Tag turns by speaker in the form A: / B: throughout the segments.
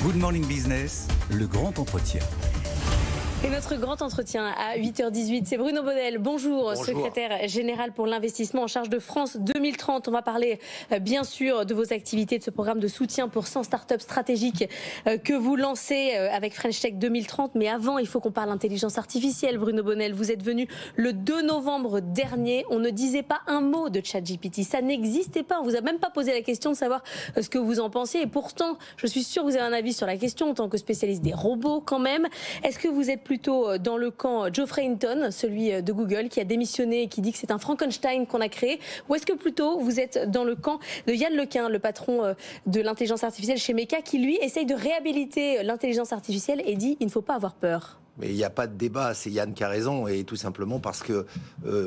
A: Good Morning Business, le grand entretien.
B: Et notre grand entretien à 8h18, c'est Bruno Bonnel. Bonjour, secrétaire général pour l'investissement en charge de France 2030. On va parler bien sûr de vos activités, de ce programme de soutien pour 100 startups stratégiques que vous lancez avec French Tech 2030. Mais avant, il faut qu'on parle intelligence artificielle. Bruno Bonnel, vous êtes venu le 2 novembre dernier. On ne disait pas un mot de ChatGPT. Ça n'existait pas. On vous a même pas posé la question de savoir ce que vous en pensiez. Et pourtant, je suis sûre que vous avez un avis sur la question en tant que spécialiste des robots quand même. Est-ce que vous êtes plutôt dans le camp Geoffrey Hinton, celui de Google, qui a démissionné et qui dit que c'est un Frankenstein qu'on a créé, ou est-ce que plutôt vous êtes dans le camp de Yann Lequin, le patron de l'intelligence artificielle chez Meta, qui lui essaye de réhabiliter l'intelligence artificielle et dit il ne faut pas avoir peur?
C: Mais il n'y a pas de débat, c'est Yann qui a raison, et tout simplement parce que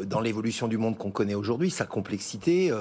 C: dans l'évolution du monde qu'on connaît aujourd'hui, sa complexité,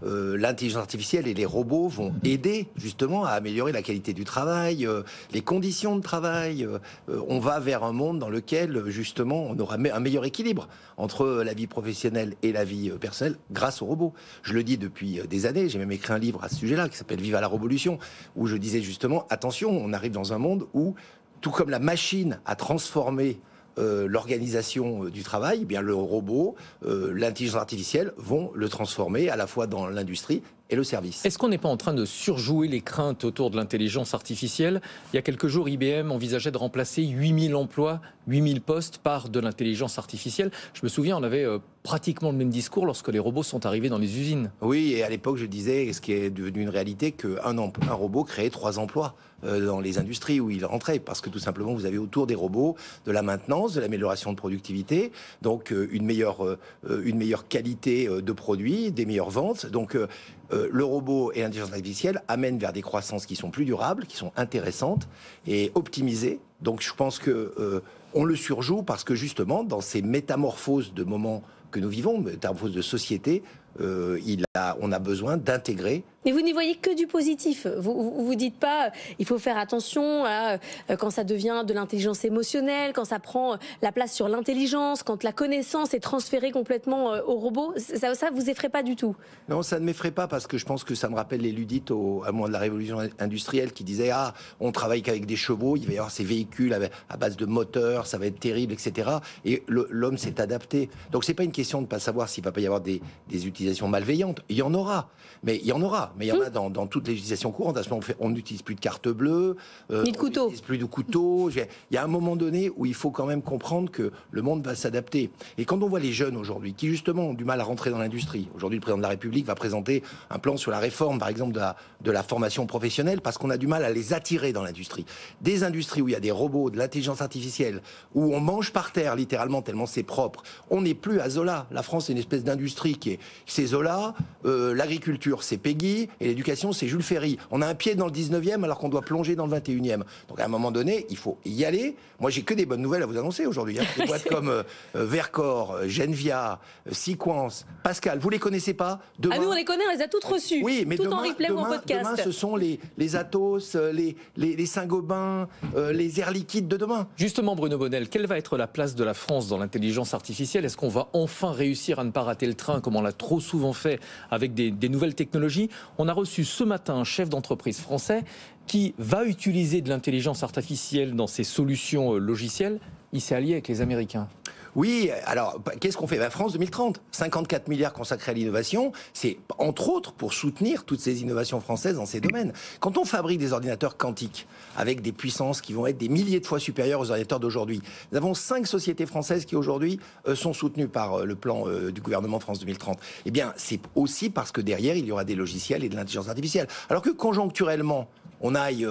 C: l'intelligence artificielle et les robots vont aider justement à améliorer la qualité du travail, les conditions de travail. On va vers un monde dans lequel justement on aura un meilleur équilibre entre la vie professionnelle et la vie personnelle grâce aux robots. Je le dis depuis des années, j'ai même écrit un livre à ce sujet-là qui s'appelle Vive à la Révolution, où je disais justement, attention, on arrive dans un monde où tout comme la machine a transformé l'organisation du travail, eh bien le robot, l'intelligence artificielle vont le transformer à la fois dans l'industrie et le service.
D: Est-ce qu'on n'est pas en train de surjouer les craintes autour de l'intelligence artificielle? Il y a quelques jours, IBM envisageait de remplacer 8000 emplois, 8000 postes par de l'intelligence artificielle. Je me souviens, on avait pratiquement le même discours lorsque les robots sont arrivés dans les usines.
C: Oui, et à l'époque, je disais, ce qui est devenu une réalité, qu'un robot créait 3 emplois dans les industries où il rentrait, parce que tout simplement, vous avez autour des robots de la maintenance, de l'amélioration de productivité, donc une meilleure qualité de produits, des meilleures ventes. Donc le robot et l'intelligence artificielle amènent vers des croissances qui sont plus durables, qui sont intéressantes et optimisées. Donc je pense que on le surjoue parce que justement, dans ces métamorphoses de moments que nous vivons, métamorphoses de société, on a besoin d'intégrer.
B: Mais vous n'y voyez que du positif. Vous dites pas, il faut faire attention à, quand ça devient de l'intelligence émotionnelle, quand ça prend la place sur l'intelligence, quand la connaissance est transférée complètement au robot. Ça vous effraie pas du tout?
C: Non, ça ne m'effraie pas parce que je pense que ça me rappelle les ludites à moment de la révolution industrielle qui disaient on travaille qu'avec des chevaux, il va y avoir ces véhicules à base de moteurs, ça va être terrible, etc. Et l'homme s'est adapté. Donc c'est pas une question de pas savoir s'il va pas y avoir des utilisations malveillantes. Il y en aura, mais il y en a dans toutes les utilisations courantes. À ce moment, on n'utilise plus de carte bleue,
B: ni de couteau.
C: On n'utilise plus de couteau. Il y a un moment donné où il faut quand même comprendre que le monde va s'adapter. Et quand on voit les jeunes aujourd'hui, qui justement ont du mal à rentrer dans l'industrie, aujourd'hui le président de la République va présenter un plan sur la réforme, par exemple, de la formation professionnelle, parce qu'on a du mal à les attirer dans l'industrie. Des industries où il y a des robots, de l'intelligence artificielle, où on mange par terre littéralement tellement c'est propre. On n'est plus à Zola. La France est une espèce d'industrie c'est Zola, l'agriculture c'est Peggy et l'éducation c'est Jules Ferry. On a un pied dans le 19e alors qu'on doit plonger dans le 21e. Donc à un moment donné, il faut y aller. Moi j'ai que des bonnes nouvelles à vous annoncer aujourd'hui. Des boîtes comme Vercor, Genvia, Sequence, Pascal, vous les connaissez pas? Demain,
B: nous on les connaît, on les a toutes reçues.
C: Oui, mais
B: tout
C: demain,
B: en replay ou en podcast.
C: Demain ce sont les Atos, les Saint-Gobain, les Air Liquide de demain.
D: Justement Bruno Bonnel, quelle va être la place de la France dans l'intelligence artificielle? Est-ce qu'on va enfin réussir à ne pas rater le train comme on l'a trop souvent fait avec des nouvelles technologies? On a reçu ce matin un chef d'entreprise français qui va utiliser de l'intelligence artificielle dans ses solutions logicielles. Il s'est allié avec les Américains.
C: Oui, alors qu'est-ce qu'on fait? France 2030, 54 milliards consacrés à l'innovation, c'est entre autres pour soutenir toutes ces innovations françaises dans ces domaines. Quand on fabrique des ordinateurs quantiques avec des puissances qui vont être des milliers de fois supérieures aux ordinateurs d'aujourd'hui, nous avons 5 sociétés françaises qui aujourd'hui sont soutenues par le plan du gouvernement France 2030. Eh bien, c'est aussi parce que derrière, il y aura des logiciels et de l'intelligence artificielle. Alors que conjoncturellement, on aille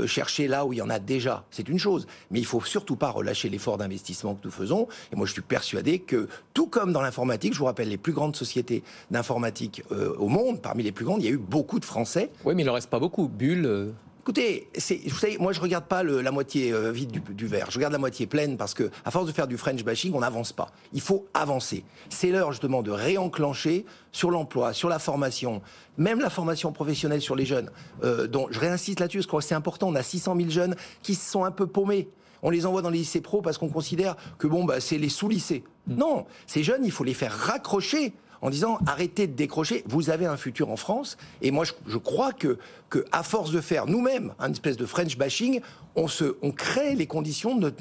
C: chercher là où il y en a déjà, c'est une chose. Mais il ne faut surtout pas relâcher l'effort d'investissement que nous faisons. Et moi, je suis persuadé que, tout comme dans l'informatique, je vous rappelle, les plus grandes sociétés d'informatique au monde, parmi les plus grandes, il y a eu beaucoup de Français.
D: Oui, mais il n'en reste pas beaucoup. Bull...
C: Écoutez, vous savez, moi je regarde pas la moitié vide du verre, je regarde la moitié pleine parce que à force de faire du French bashing, on n'avance pas. Il faut avancer. C'est l'heure justement de réenclencher sur l'emploi, sur la formation, même la formation professionnelle sur les jeunes. Donc je réinsiste là-dessus parce que c'est important. On a 600 000 jeunes qui se sont un peu paumés. On les envoie dans les lycées pro parce qu'on considère que c'est les sous-lycées. Non, ces jeunes, il faut les faire raccrocher en disant arrêtez de décrocher, vous avez un futur en France. Et moi, je crois que à force de faire nous-mêmes une espèce de French bashing, on crée les conditions de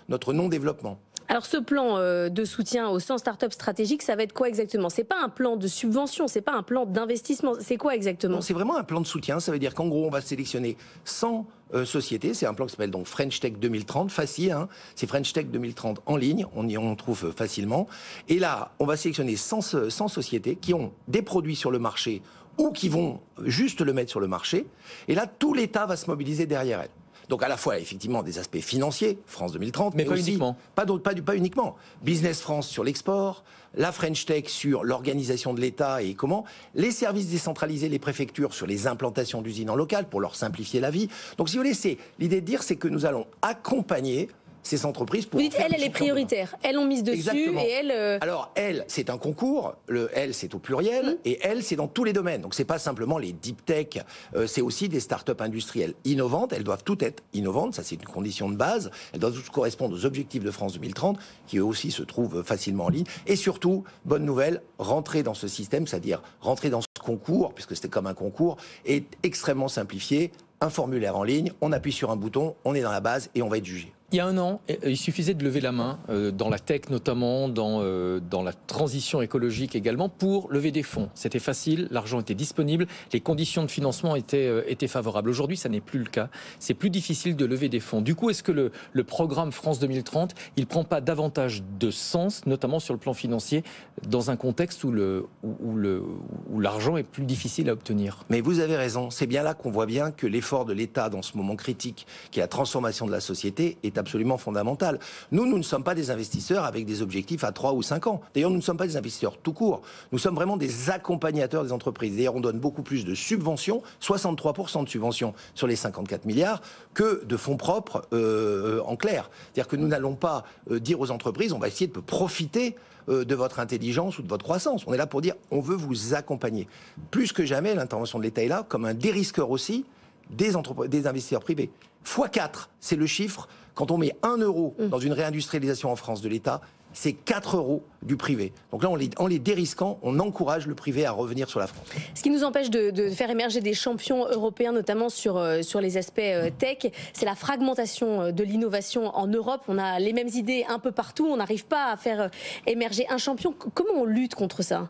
C: notre non-développement.
B: Alors ce plan de soutien aux 100 startups stratégiques, ça va être quoi exactement? C'est pas un plan de subvention, c'est pas un plan d'investissement, c'est quoi exactement?
C: Non, c'est vraiment un plan de soutien. Ça veut dire qu'en gros, on va sélectionner 100 sociétés. C'est un plan qui s'appelle donc French Tech 2030. Facile, hein, c'est French Tech 2030 en ligne. On trouve facilement. Et là, on va sélectionner 100 sociétés qui ont des produits sur le marché ou qui vont juste le mettre sur le marché. Et là, tout l'État va se mobiliser derrière elles. Donc à la fois effectivement des aspects financiers, France 2030,
D: mais pas
C: aussi,
D: uniquement.
C: Pas uniquement. Business France sur l'export, la French Tech sur l'organisation de l'État et comment, les services décentralisés, les préfectures sur les implantations d'usines en local pour leur simplifier la vie. Donc si vous voulez, l'idée de dire, c'est que nous allons accompagner ces entreprises pour...
B: Vous dites, elle est prioritaire. Elles ont mise dessus.
C: Exactement.
B: Et elle...
C: Alors, elle, c'est un concours. Le elle, c'est au pluriel. Et elle, c'est dans tous les domaines. Donc, c'est pas simplement les deep tech. C'est aussi des startups industrielles innovantes. Elles doivent toutes être innovantes. Ça, c'est une condition de base. Elles doivent toutes correspondre aux objectifs de France 2030, qui eux aussi se trouvent facilement en ligne. Et surtout, bonne nouvelle, rentrer dans ce système, c'est-à-dire rentrer dans ce concours, puisque c'était comme un concours, est extrêmement simplifié. Un formulaire en ligne, on appuie sur un bouton, on est dans la base et on va être jugé.
D: Il y a un an, il suffisait de lever la main, dans la tech notamment, dans la transition écologique également, pour lever des fonds. C'était facile, l'argent était disponible, les conditions de financement étaient favorables. Aujourd'hui, ça n'est plus le cas. C'est plus difficile de lever des fonds. Du coup, est-ce que le programme France 2030, il ne prend pas davantage de sens, notamment sur le plan financier, dans un contexte où l'argent est plus difficile à obtenir?
C: Mais vous avez raison. C'est bien là qu'on voit bien que l'effort de l'État dans ce moment critique, qui est la transformation de la société, est absolument fondamental. Nous ne sommes pas des investisseurs avec des objectifs à 3 ou 5 ans. D'ailleurs, nous ne sommes pas des investisseurs tout court. Nous sommes vraiment des accompagnateurs des entreprises. D'ailleurs, on donne beaucoup plus de subventions, 63% de subventions sur les 54 milliards, que de fonds propres en clair. C'est-à-dire que nous n'allons pas dire aux entreprises, on va essayer de profiter de votre intelligence ou de votre croissance. On est là pour dire, on veut vous accompagner. Plus que jamais, l'intervention de l'État est là, comme un dérisqueur aussi des investisseurs privés. x4, c'est le chiffre. Quand on met 1 euro dans une réindustrialisation en France de l'État, c'est 4 euros du privé. Donc là, en les dérisquant, on encourage le privé à revenir sur la France.
B: Ce qui nous empêche de faire émerger des champions européens, notamment sur les aspects tech, c'est la fragmentation de l'innovation en Europe. On a les mêmes idées un peu partout, on n'arrive pas à faire émerger un champion. Comment on lutte contre ça?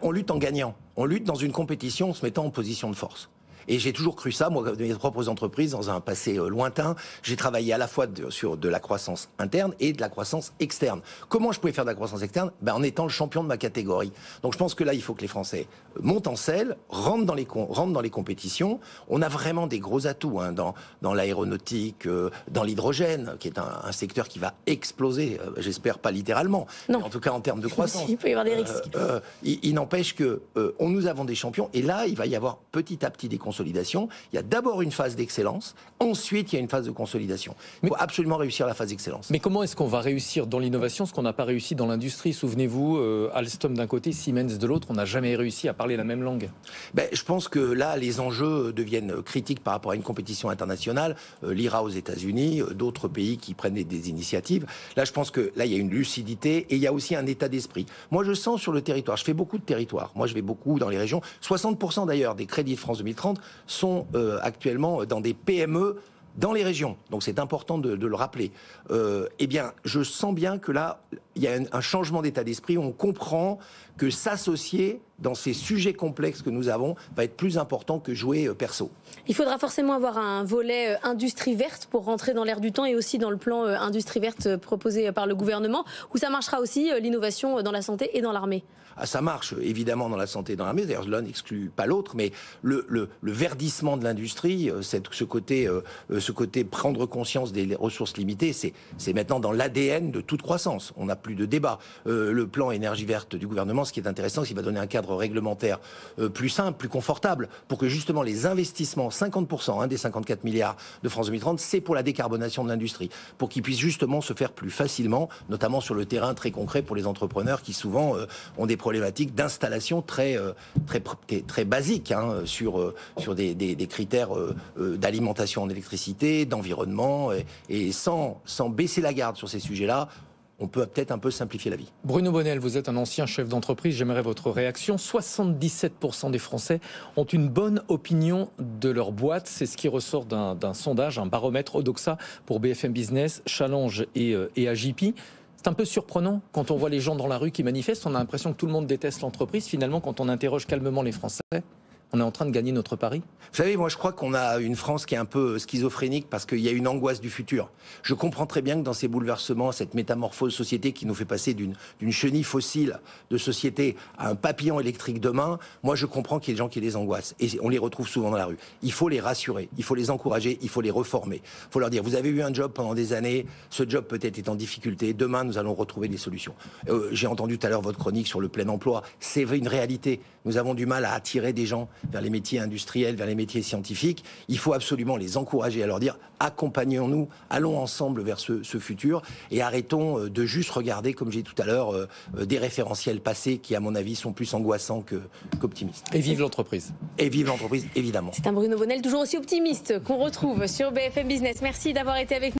C: On lutte en gagnant. On lutte dans une compétition en se mettant en position de force. Et j'ai toujours cru ça, moi, de mes propres entreprises, dans un passé lointain. J'ai travaillé à la fois sur de la croissance interne et de la croissance externe. Comment je pouvais faire de la croissance externe? En étant le champion de ma catégorie. Donc je pense que là, il faut que les Français montent en selle, rentrent dans les compétitions. On a vraiment des gros atouts dans l'aéronautique, dans l'hydrogène, qui est un secteur qui va exploser, j'espère pas littéralement, mais en tout cas en termes de croissance.
B: Il peut y avoir des risques.
C: Il n'empêche que nous avons des champions, et là, il va y avoir petit à petit des consolidation. Il y a d'abord une phase d'excellence, ensuite il y a une phase de consolidation. Il faut absolument réussir la phase d'excellence.
D: Mais comment est-ce qu'on va réussir dans l'innovation ce qu'on n'a pas réussi dans l'industrie? Souvenez-vous, Alstom d'un côté, Siemens de l'autre, on n'a jamais réussi à parler la même langue.
C: Je pense que là, les enjeux deviennent critiques par rapport à une compétition internationale. L'IRA aux États-Unis, d'autres pays qui prennent des initiatives. Là, je pense que là, il y a une lucidité et il y a aussi un état d'esprit. Moi, je sens sur le territoire, je fais beaucoup de territoires. Moi, je vais beaucoup dans les régions. 60% d'ailleurs des crédits de France 2030 sont actuellement dans des PME dans les régions. Donc c'est important de le rappeler. Je sens bien que là, il y a un changement d'état d'esprit. On comprend que s'associer dans ces sujets complexes que nous avons va être plus important que jouer perso.
B: Il faudra forcément avoir un volet industrie verte pour rentrer dans l'air du temps et aussi dans le plan industrie verte proposé par le gouvernement, où ça marchera aussi l'innovation dans la santé et dans l'armée.
C: Ah, ça marche évidemment dans la santé et dans l'armée, d'ailleurs l'un n'exclut pas l'autre, mais le verdissement de l'industrie, ce côté prendre conscience des ressources limitées, c'est maintenant dans l'ADN de toute croissance. On n'a plus de débat. Le plan énergie verte du gouvernement, ce qui est intéressant, c'est qu'il va donner un cadre réglementaire plus simple, plus confortable, pour que justement les investissements, 50% des 54 milliards de France 2030, c'est pour la décarbonation de l'industrie, pour qu'ils puissent justement se faire plus facilement, notamment sur le terrain très concret pour les entrepreneurs qui souvent ont des problématiques d'installation très basiques sur des critères d'alimentation en électricité, d'environnement, et sans baisser la garde sur ces sujets-là, on peut peut-être un peu simplifier la vie.
D: Bruno Bonnel, vous êtes un ancien chef d'entreprise, j'aimerais votre réaction. 77% des Français ont une bonne opinion de leur boîte. C'est ce qui ressort d'un sondage, un baromètre Odoxa pour BFM Business, Challenge et AJP. C'est un peu surprenant quand on voit les gens dans la rue qui manifestent. On a l'impression que tout le monde déteste l'entreprise. Finalement, quand on interroge calmement les Français, on est en train de gagner notre pari.
C: Vous savez, moi je crois qu'on a une France qui est un peu schizophrénique parce qu'il y a une angoisse du futur. Je comprends très bien que dans ces bouleversements, cette métamorphose société qui nous fait passer d'une chenille fossile de société à un papillon électrique demain, moi je comprends qu'il y ait des gens qui aient des angoisses. Et on les retrouve souvent dans la rue. Il faut les rassurer, il faut les encourager, il faut les reformer. Il faut leur dire, vous avez eu un job pendant des années, ce job peut-être est en difficulté, demain nous allons retrouver des solutions. J'ai entendu tout à l'heure votre chronique sur le plein emploi. C'est une réalité. Nous avons du mal à attirer des gens vers les métiers industriels, vers les métiers scientifiques. Il faut absolument les encourager, à leur dire accompagnons-nous, allons ensemble vers ce futur et arrêtons de juste regarder, comme j'ai dit tout à l'heure, des référentiels passés qui, à mon avis, sont plus angoissants qu'optimistes.
D: Et vive l'entreprise.
C: Et vive l'entreprise, évidemment.
B: C'est un Bruno Bonnel toujours aussi optimiste qu'on retrouve sur BFM Business. Merci d'avoir été avec nous.